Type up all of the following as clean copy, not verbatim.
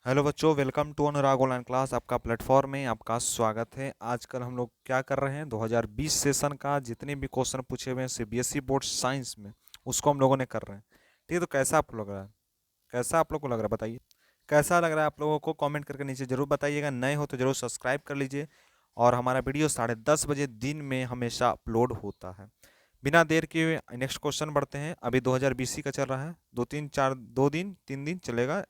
Hello बच्चों, welcome to Anurag online class. आपका platform में आपका स्वागत है। आजकल हम लोग क्या कर रहे हैं, 2020 सेशन का जितने भी क्वेश्चन पूछे हुए हैं सीबीएसई बोर्ड साइंस में, उसको हम लोगों ने कर रहे हैं। ठीक है, तो कैसा आपको लग रहा है? कैसा आप लोग को लग रहा है बताइए। कैसा लग रहा है आप लोगों को? कमेंट करके नीचे जरूर बताइएगा। नए हो तो जरूर सब्सक्राइब कर लीजिए। और हमारा वीडियो 10:30 बजे दिन में हमेशा अपलोड होता है। बिना देर के नेक्स्ट क्वेश्चन बढ़ते हैं। अभी 2020 का चल रहा है, 2 दिन 3 दिन चलेगा।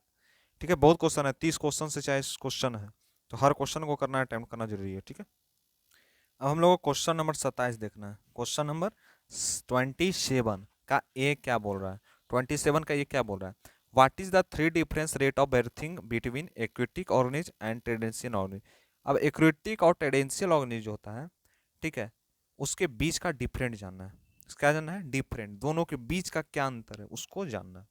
ठीक है, बहुत क्वेश्चन है, 30 क्वेश्चन से 40 क्वेश्चन है, तो हर क्वेश्चन को करना अटेम्प्ट करना जरूरी है। ठीक है, अब हम लोग को क्वेश्चन नंबर 27 देखना है। क्वेश्चन नंबर 27 का ए क्या बोल रहा है? 27 का ये क्या बोल रहा है? What is the three difference rate of breathing between aquatic organism and terrestrial organism. अब एक्वेटिक और टेरेंशियल ऑर्गेनिज जो होता है, ठीक है, उसके बीच का डिफरेंट जानना है। क्या जानना है? डिफरेंट, दोनों के बीच का क्या अंतर है उसको जानना है।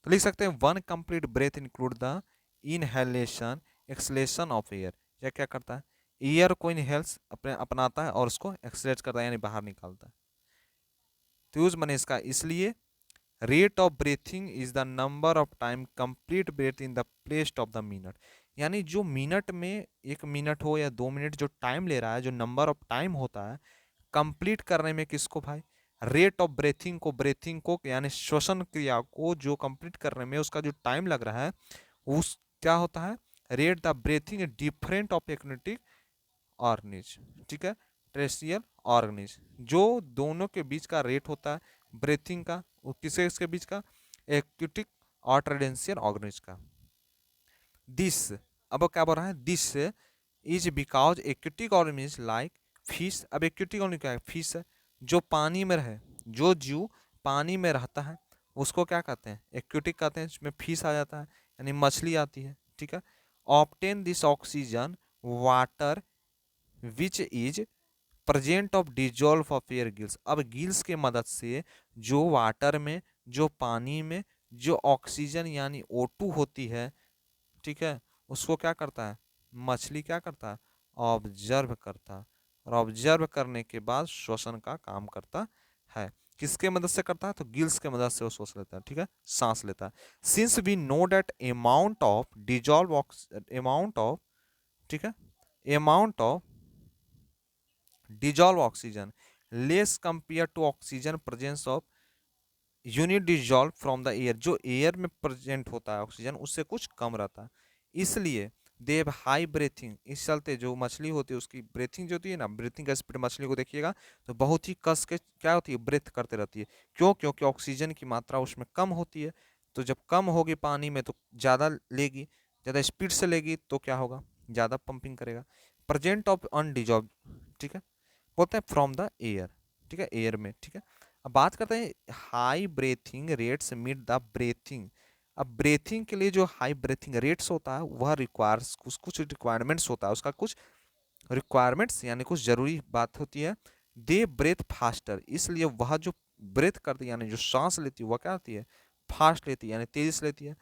तो लिख सकते हैं one complete breath include the inhalation exhalation of air. यह क्या करता है? एयर को इनहेल्स अपने अपनाता है और उसको एक्सलेट करता है, यानी बाहर निकालता है। तो यूज मैंने इसका इसलिए rate of breathing is the number of time complete breath in the place of the minute. यानी जो मिनट में 1 मिनट हो या 2 मिनट जो टाइम ले रहा है, जो नंबर ऑफ टाइम होता है कंप्लीट करने में, किसको भाई? रेट ऑफ ब्रेथिंग को यानी श्वसन क्रिया को जो कंप्लीट करने में उसका जो टाइम लग रहा है, उस क्या होता है? Rate the breathing different of एक्नेटिक ऑर्गेनिज। ठीक है, ट्रेसियल ऑर्गेनिज, जो दोनों के बीच का रेट होता है ब्रेथिंग का, वो किसके किसके बीच का? एक्यूटिक और ट्रेडेंशियल ऑर्गेनिज का। दिस, अब क्या बोल रहा है? This is because aquatic organism like fish. अब एक्यूटिक ऑर्गेनिज क्या है? फिश है, जो पानी में रहे, जो जीव पानी में रहता है उसको क्या कहते हैं? एक्यूटिक कहते हैं। इसमें फिश आ जाता है, यानी मछली आती है। ठीक है, obtain this oxygen water which is present of dissolve of air gills. अब गिल्स के मदद से जो वाटर में, जो पानी में जो ऑक्सीजन यानी O2 होती है, ठीक है, उसको क्या करता है? मछली क्या करता है? ऑब्जर्व करता है। और ऑब्जर्व करने के बाद श्वसन का काम करता है। किसके मदद से करता है? तो गिल्स के मदद से वो श्वास लेता है। ठीक है, सांस लेता है। Since we know that amount of, ठीक है, amount of dissolve oxygen less compare to oxygen presence of unit dissolve from the air. जो एयर में प्रेजेंट होता है ऑक्सीजन उससे कुछ कम रहता है, इसलिए दे हैव हाई ब्रीथिंग। इस चलते जो मछली होती है उसकी ब्रीथिंग जो होती है ना, ब्रीथिंग का स्पीड मछली को देखिएगा तो बहुत ही कस के क्या होती है? ब्रेथ करते रहती है। क्यों? क्योंकि ऑक्सीजन की मात्रा उसमें कम होती है। तो जब कम होगी पानी में तो ज़्यादा लेगी, ज़्यादा स्पीड से लेगी तो क्या होगा? ज़्यादा पंपिंग करेगा। प्रेजेंट ऑफ अनडिजॉल्व, ठीक है, बोलते हैं फ्रॉम द एयर। ठीक है, एयर में। ठीक है, अब बात करते हैं high breathing rates meet the breathing. अब ब्रेथिंग के लिए जो हाई ब्रेथिंग रेट्स होता है वह रिक्वायर्स कुछ कुछ रिक्वायरमेंट्स होता है, उसका कुछ रिक्वायरमेंट्स यानी कुछ जरूरी बात होती है। दे ब्रेथ फास्टर, इसलिए वह जो ब्रेथ करती है यानी जो सांस लेती है वह क्या होती है? फास्ट लेती है, यानी तेजी से लेती है।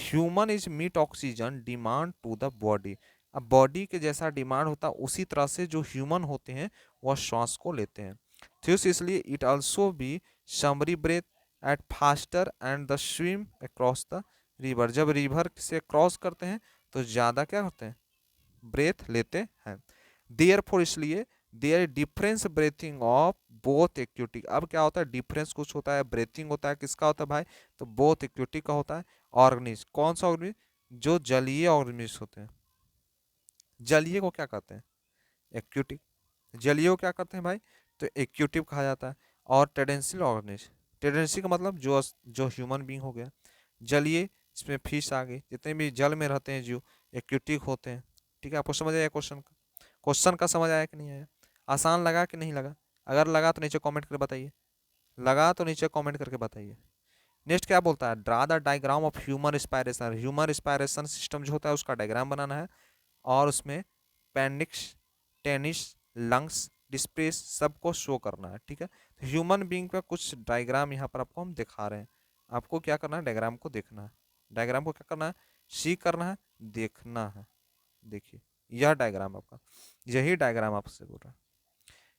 Human is meet oxygen demand to the body. अब बॉडी के जैसा डिमांड होता है उसी तरह से जो ह्यूमन होते हैं वह श्वास को लेते हैं। तो इसलिए it also be summary breath at faster and the swim across the river. जब रिवर से क्रॉस करते हैं तो ज़्यादा क्या होते हैं? ब्रेथ लेते हैं। देयर फोर, इसलिए their difference breathing of both aquatic. अब क्या होता है? डिफरेंस कुछ होता है, ब्रेथिंग होता है, किसका होता है भाई? तो बोथ एक्यूटिक का होता है। ऑर्गेनिज, कौन सा ऑर्गेनिज? जो जलीय ऑर्गेनिज होते हैं। जलीय को क्या कहते हैं? एक्यूटिक। जलीय को क्या कहते हैं भाई? तो एक्यूटिव कहा जाता है। और टेडेंशियल ऑर्गेनिज, टेडेंशियल का मतलब जो जो ह्यूमन बींग हो गया। जलीय, इसमें फिश आ गई, जितने भी जल में रहते हैं जीव एक्यूटिक होते हैं। ठीक है, आपको समझ आया क्वेश्चन का? क्वेश्चन का समझ आया कि नहीं आया? आसान लगा कि नहीं लगा? अगर लगा तो नीचे कमेंट करके बताइए। लगा तो नीचे कमेंट करके बताइए। नेक्स्ट क्या बोलता है? Draw the diagram of human respiration. Human respiration system जो होता है उसका डायग्राम बनाना है, और उसमें पेनिक्स, टेनिस, लंग्स, डिस्प्रेस सबको शो करना है। ठीक है, तो ह्यूमन बींग का कुछ डायग्राम यहाँ पर आपको हम दिखा रहे हैं। आपको क्या करना है? डायग्राम को देखना है। डायग्राम को क्या करना है? सी करना है, देखना है। देखिए, यह डायग्राम आपका, यही डायग्राम आपसे बोल रहा है।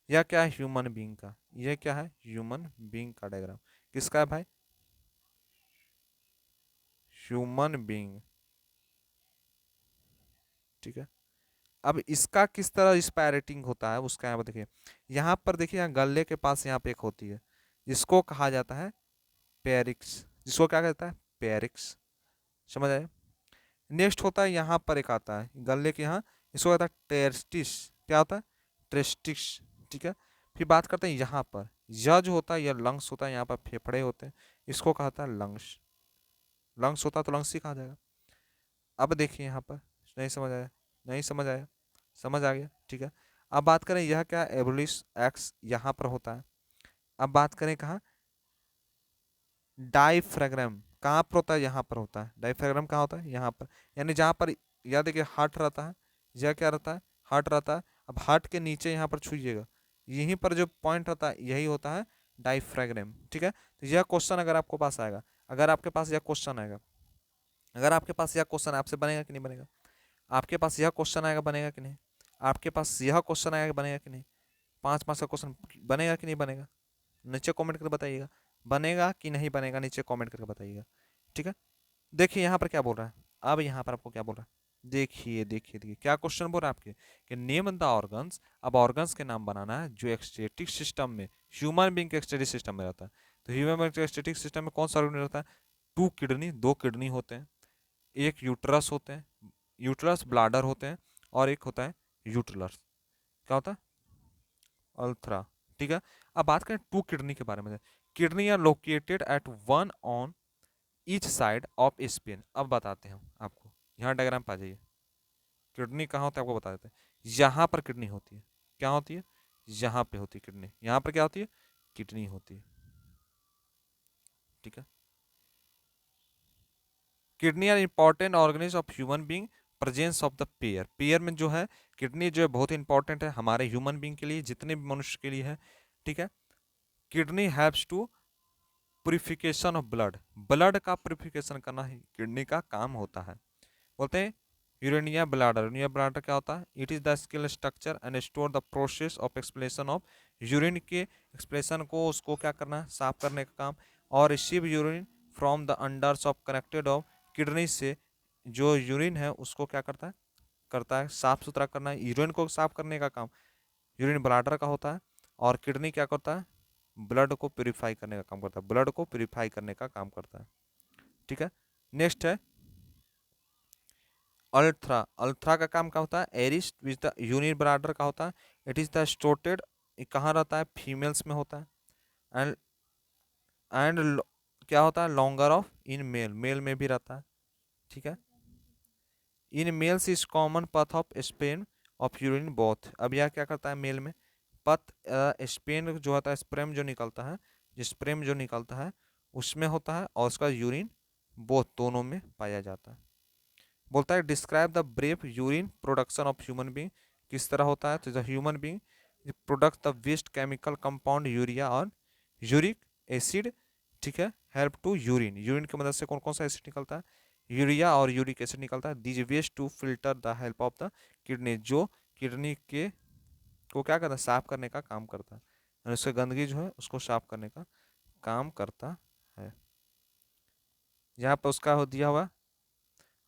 यह क्या है? ह्यूमन बींग का। यह क्या है? ह्यूमन बींग का डायग्राम। किसका है भाई? Human being. ठीक है। अब इसका किस तरह स्पैरेटिंग होता है उसका यहाँ पर देखिए, यहाँ पर देखिए, यहाँ गले के पास यहाँ पे एक होती है, जिसको कहा जाता है पेरिक्स, जिसको क्या कहता है पेरिक्स, समझ आए। नेक्स्ट होता है यहाँ पर एक आता है गले के यहाँ, इसको कहता है टेस्टिस, क्या होता है टेस्टिस, ठीक है। फिर बात करते हैं यहाँ पर, यह जो होता है यह लंग्स होता है, यहाँ पर फेफड़े होते हैं, इसको कहता है लंग्स, लंग्स होता है तो लंग्स ही कहा जाएगा। अब देखिए यहाँ पर, नहीं समझ आया, नहीं समझ आया, समझ आ गया, ठीक है। अब बात करें यह क्या एबुलिस एक्स यहाँ पर होता है। अब बात करें कहाँ, डाइफ्राग्राम कहाँ पर होता है, यहाँ पर होता है। डाइफ्राग्राम कहाँ होता है, यहाँ पर, यानी जहाँ पर यह देखिए हार्ट रहता है, यह क्या रहता है हार्ट रहता है। अब हार्ट के नीचे यहाँ पर छूइएगा, यहीं पर जो पॉइंट रहता है यही होता है डाइफ्राग्राम, ठीक है। तो यह क्वेश्चन अगर आपको पास आएगा, अगर आपके पास यह क्वेश्चन आएगा, अगर आपके पास यह क्वेश्चन आपसे बनेगा कि नहीं बनेगा, आपके पास यह क्वेश्चन आएगा बनेगा कि नहीं, आपके पास यह क्वेश्चन आएगा बनेगा कि नहीं, 5 मार्क्स का क्वेश्चन बनेगा कि नहीं बनेगा, नीचे कमेंट करके बताइएगा, बनेगा कि नहीं बनेगा नीचे कमेंट करके बताइएगा, ठीक है। देखिए यहाँ पर क्या बोल रहा है, अब यहाँ पर आपको क्या बोल रहा है, देखिए देखिए देखिए क्या क्वेश्चन बोल रहा है आपके, कि नेम द ऑर्गन्स। अब ऑर्गन्स के नाम बनाना है जो एक्सटेटिक सिस्टम में, ह्यूमन बीइंग के एक्सटेटिक सिस्टम में रहता है। तो ह्यूमन बीइंग के एक्सटेटिक सिस्टम में कौन सा ऑर्गन रहता है, 2 किडनी, 2 किडनी होते हैं, एक यूट्रस होते हैं, यूट्रस ब्लाडर होते हैं, और एक होता है यूट्रलस, क्या होता है अल्थ्रा, ठीक है। अब बात करें 2 किडनी के बारे में, kidney are located at one on each side of spine. अब बताते हैं आपको, यहाँ डायग्राम पा जाइए, किडनी कहाँ होता है आपको बता देते हैं, यहाँ पर किडनी होती है, क्या होती है, यहाँ पे होती है किडनी, यहाँ पर क्या होती है किडनी होती है, ठीक है। Kidney are important organism of human being, presence of the pair, pair में जो है किडनी जो है बहुत इंपॉर्टेंट है हमारे ह्यूमन बींग के लिए, जितने भी मनुष्य के लिए है, ठीक है। Kidney haves to purification of blood, blood का प्यूरिफिकेशन करना ही किडनी का काम होता है। बोलते हैं यूरेनिया ब्लाडर, यूरेनिया ब्लाडर क्या होता है, it is the scale structure and store the process of explanation of urine के एक्सप्लेशन को, उसको क्या करना है साफ करने का काम, और रिसीव यूरिन फ्रॉम द अंडर्स ऑफ कनेक्टेड ऑफ किडनी से, जो यूरिन है उसको क्या करता है साफ सुथरा करना है, यूरिन को साफ करने का काम यूरिन ब्लाडर का होता है, और किडनी क्या करता है ब्लड को प्यूरिफाई करने का काम करता है, ब्लड को प्यूरिफाई करने का काम करता है, ठीक है। नेक्स्ट है अल्ट्रा, अल्ट्रा का काम क्या होता है एरिस विच द यूनिट ब्लाडर का होता है, इट इज द स्टोटेड, कहाँ रहता है फीमेल्स में होता है, एंड एंड क्या होता है longer of in male, male में भी रहता है, ठीक है। In males is common path of span of urine both. अब यह क्या करता है मेल में, पथ स्पेन जो होता है स्प्रेम जो निकलता है, जो स्प्रेम जो निकलता है उसमें होता है, और उसका यूरिन बोथ दोनों में पाया जाता है। बोलता है describe the brief urine production of human being, किस तरह होता है, तो the human being product the waste chemical compound urea और यूरिक एसिड, ठीक है, हेल्प टू यूरिन, यूरिन की मदद से कौन कौन सा एसिड निकलता है, यूरिया और यूरिक एसिड निकलता है। These waste to filter the help of the kidney, जो किडनी के को क्या करता है साफ करने का काम करता है, और उससे गंदगी जो है उसको साफ करने का काम करता है। यहाँ पर उसका हो दिया हुआ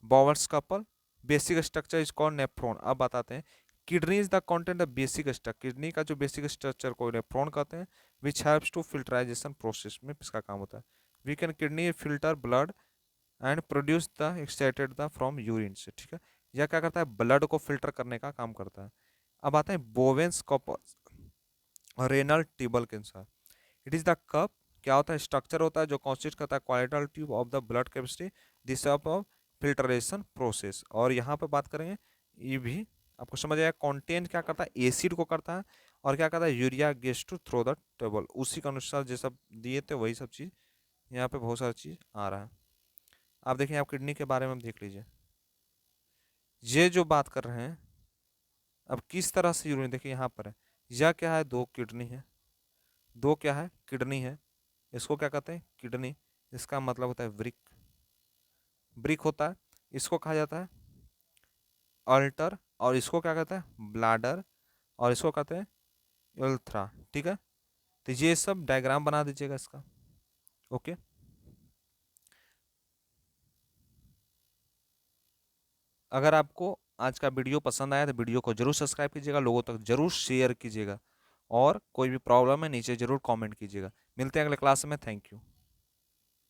bowers couple, basic structure is called nephron. अब बताते हैं kidney is the content of basic structure, kidney का जो बेसिक स्ट्रक्चर को नेफ्रॉन कहते हैं, which helps to filtration process में इसका काम होता है। We can kidney filter blood and produce the extracted the from urine से, ठीक है। यह क्या करता है ब्लड को फिल्टर करने का काम करता है। अब आते हैं Bowman's corpus renal tubule cancer, it is the cup, क्या होता है स्ट्रक्चर होता है जो कॉन्स्टिट करता है क्वालिटल tube of the blood capacity, this of filtration process. और यहाँ पे बात करेंगे ये भी आपको समझ आएगा, कॉन्टेंट क्या करता है एसिड को करता है, और क्या करता है urea guess to throw the table, उसी के अनुसार जैसा दिए थे वही सब चीज़ यहाँ पे बहुत सारी चीज़ आ रहा है। आप देखें आप किडनी के बारे में देख लीजिए, ये जो बात कर रहे हैं अब किस तरह से यूरिन, देखिए यहाँ पर है, यह क्या है 2 किडनी है, 2 क्या है किडनी है, इसको क्या कहते हैं किडनी, इसका मतलब होता है ब्रिक, ब्रिक होता है, इसको कहा जाता है अल्टर, और इसको क्या कहते हैं ब्लाडर, और इसको कहते हैं यूरेथ्रा, ठीक है। तो ये सब डायग्राम बना दीजिएगा इसका, ओके। अगर आपको आज का वीडियो पसंद आया तो वीडियो को जरूर सब्सक्राइब कीजिएगा, लोगों तक जरूर शेयर कीजिएगा, और कोई भी प्रॉब्लम है नीचे जरूर कमेंट कीजिएगा। मिलते हैं अगले क्लास में। Thank you.